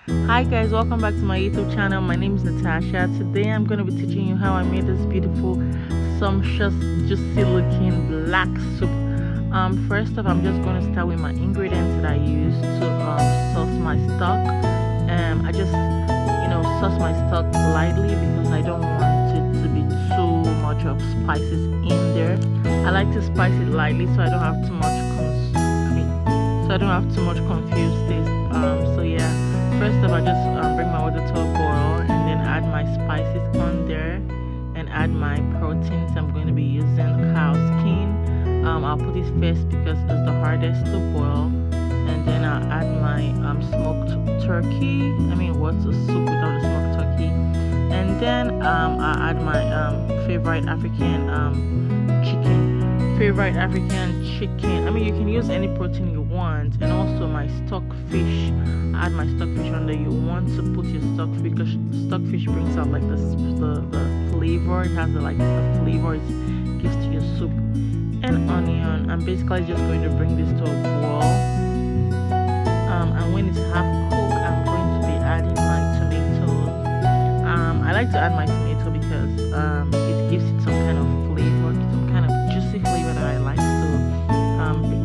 Hi guys, welcome back to my YouTube channel. My name is Natasha. Today I'm going to be teaching you how I made this beautiful, sumptuous, juicy looking black soup. First off, I'm just going to start with my ingredients that I use to sauce my stock. I just, sauce my stock lightly because I don't want it to be too much of spices in there. I like to spice it lightly so I don't have too much confused taste. So yeah, first off I just bring my water to a boil and then add my spices on there and add my proteins. I'm going to be using cow skin. I'll put it first because it's the hardest to boil, and then I'll add my smoked turkey. What's a soup without a smoked turkey? And then I'll add my favorite African chicken. You can use any protein you want, and also my stockfish. Add my stockfish on there. You want to put your stockfish because stockfish brings out like the flavor. It has the flavor it gives to your soup. And onion. I'm basically just going to bring this to a boil. And when it's half cooked, I'm going to be adding my tomatoes. I like to add my tomato because it gives it some kind of flavor, some kind of juicy flavor that I like. So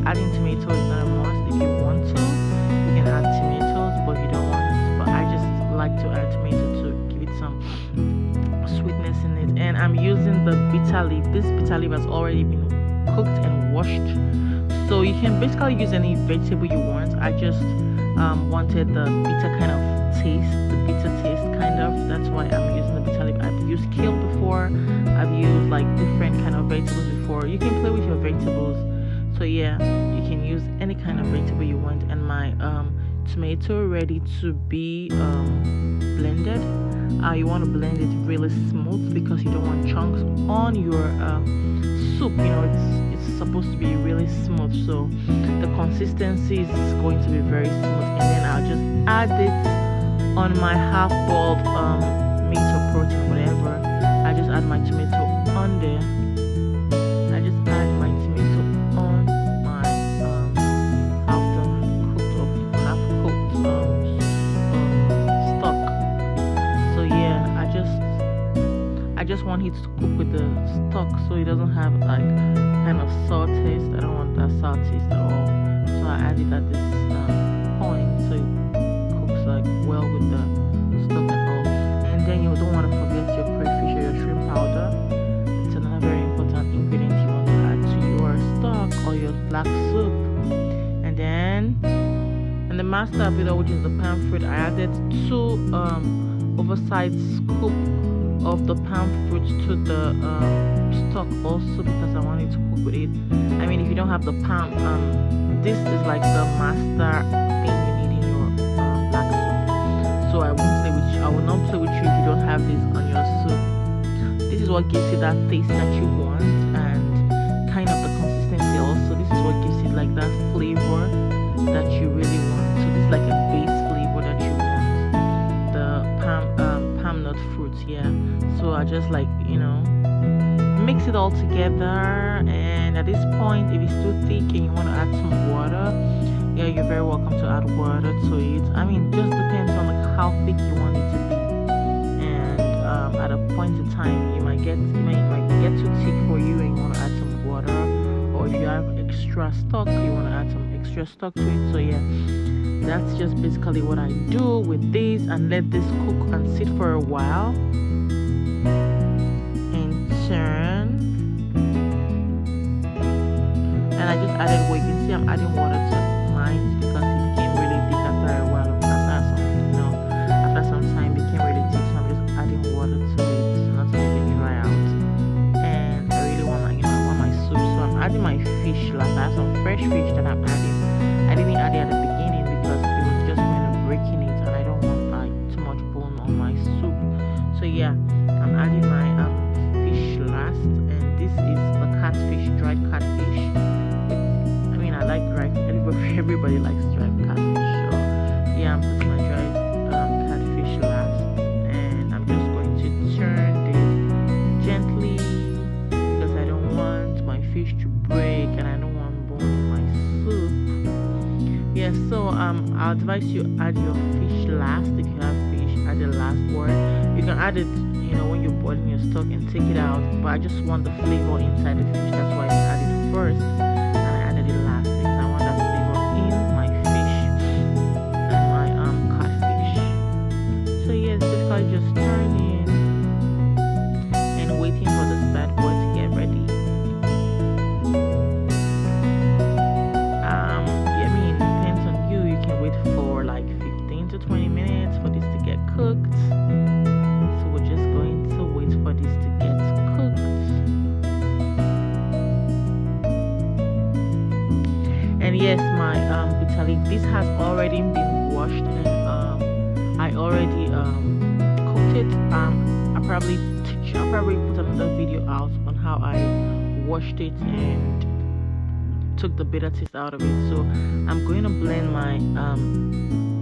adding tomato is not a must. If you want to, you can add tomatoes, but if you don't want to. But I just like to add tomato to give it some sweetness in it. And I'm using the bitter leaf. This bitter leaf has already been cooked and washed, so you can basically use any vegetable you want. I just wanted the bitter kind of taste, that's why I'm using the bitter leaf. I've used kale before, I've used like different kind of vegetables before. You can play with your vegetables, so yeah, you can use any kind of vegetable you want. And my tomato ready to be blended. You want to blend it really smooth because you don't want chunks on your soup. It's supposed to be really smooth, so the consistency is going to be very smooth. And then I'll just add it on my half-boiled meat or protein, whatever. I just add my tomato on there. I just add my tomato on my half-cooked stock. So yeah, I just want it to cook with the stock so it doesn't have like kind of sour taste. I don't want that sour taste at all. So I add it at this point so it cooks like well with the stock and all. And then you don't want to forget your crayfish or your shrimp powder. It's another very important ingredient you want to add to your stock or your black soup. And then in the master of it all, which is the pan fruit, I added 2 oversized scoop of the palm fruit to the stock also because I wanted to cook with it. If you don't have the palm, this is like the master thing you need in your black soup. So I will not play with you if you don't have this on your soup. This is what gives you that taste that you want and kind of the consistency also. This is what gives it like that flavor that you really want. So this is like a base flavor that you want. The palm nut fruit, yeah. So I just mix it all together. And at this point, if it's too thick and you want to add some water, yeah, you're very welcome to add water to it. Just depends on how thick you want it to be. And at a point in time, it might get too thick for you and you want to add some water. Or if you have extra stock, you want to add some extra stock to it. So yeah, that's just basically what I do with this, and let this cook and sit for a while and turn. And I just added water. You can see I'm adding water to mine because it became really thick after a while. After some time it became really thick, so I'm just adding water to it not to make it dry out. And I really want my soup, so I'm adding my fish last. I have some fresh fish that I'm adding. I didn't add it at the beginning because it was just going to break in it, and I don't want too much bone on my soup. So yeah, I'm adding my fish last, and this is the catfish, dried catfish. I like dried. Everybody likes dried catfish. So yeah, I'm putting my dried catfish last, and I'm just going to turn this gently because I don't want my fish to break, and I don't want bone in my soup. Yeah, so I'll advise you add your fish last can add it, when you're boiling your stock and take it out. But I just want the flavor inside the fish. That's why I added it first and I added it last because I want that flavor in my fish and my catfish. So yeah, it's basically just turning and waiting for this bad boy to get ready. Depends on you. You can wait for like 15 to 20 minutes for this to get cooked. So we're just going to wait for this to get cooked. And yes, my bitter leaf, this has already been washed and I already cooked it. I'll probably put another video out on how I washed it and took the bitter taste out of it. So I'm going to blend my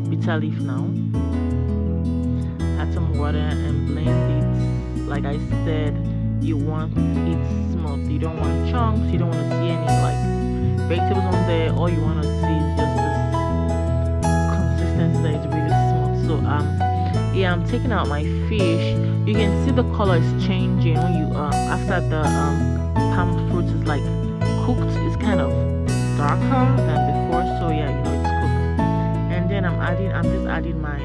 bitter leaf now. Add some water and blend it. Like I said, you want it smooth. You don't want chunks. You don't want to see any like vegetables on there. All you want to see is just this consistency that is really smooth. So yeah, I'm taking out my fish. You can see the color is changing when you after the palm fruit is like cooked. It's kind of darker than before. So yeah, it's cooked. And then I'm just adding my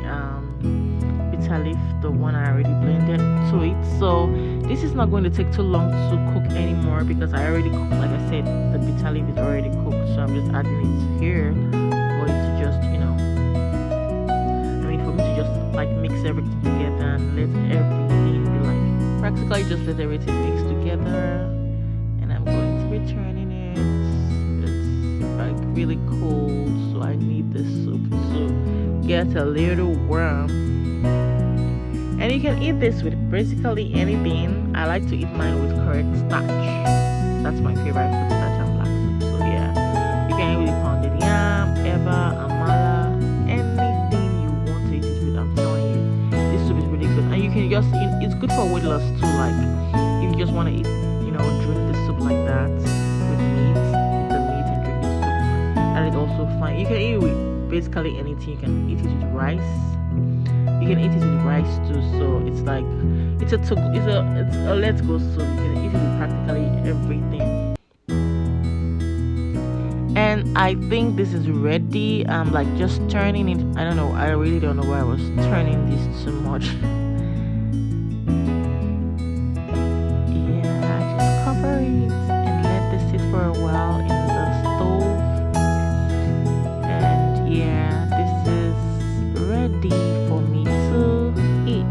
bitter leaf, the one I already blended, to it. So this is not going to take too long to cook anymore because I already cooked. Like I said, the bitter leaf is already cooked. So I'm just adding it here for it to just for me to just like mix everything together and let everything be like practically just let everything mix together. And I'm going to be turning it. It's like really cold, so I need this soup to get a little warm. And you can eat this with basically anything. I like to eat mine with correct starch. That's my favorite food, starch and black soup. So yeah, you can eat with pounded yam, eba, amala, anything you want to eat it with. I'm telling you, this soup is really good. And you can just it's good for weight loss too. Like if you just want to eat, drink the soup like that with meat, eat the meat and drink the soup. That is also fine. You can eat it with basically anything. You can eat it with rice. You can eat it with rice too. So it's like it's a let's go soup. You can eat it with practically everything. And I think this is ready. I'm like just turning it. I don't know. I really don't know why I was turning this too much. For a while in the stove, and yeah, this is ready for me to eat.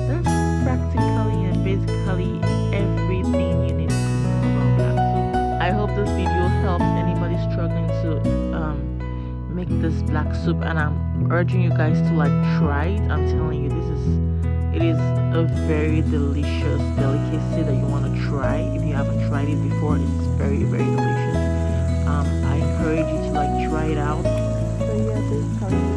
That's practically and basically everything you need to know about black soup. I hope this video helps anybody struggling to make this black soup, and I'm urging you guys to like try it. I'm telling you, it is a very delicious delicacy that you want to try. If you haven't tried it before, it's very, very delicious. I encourage you to like try it out. So yeah, this is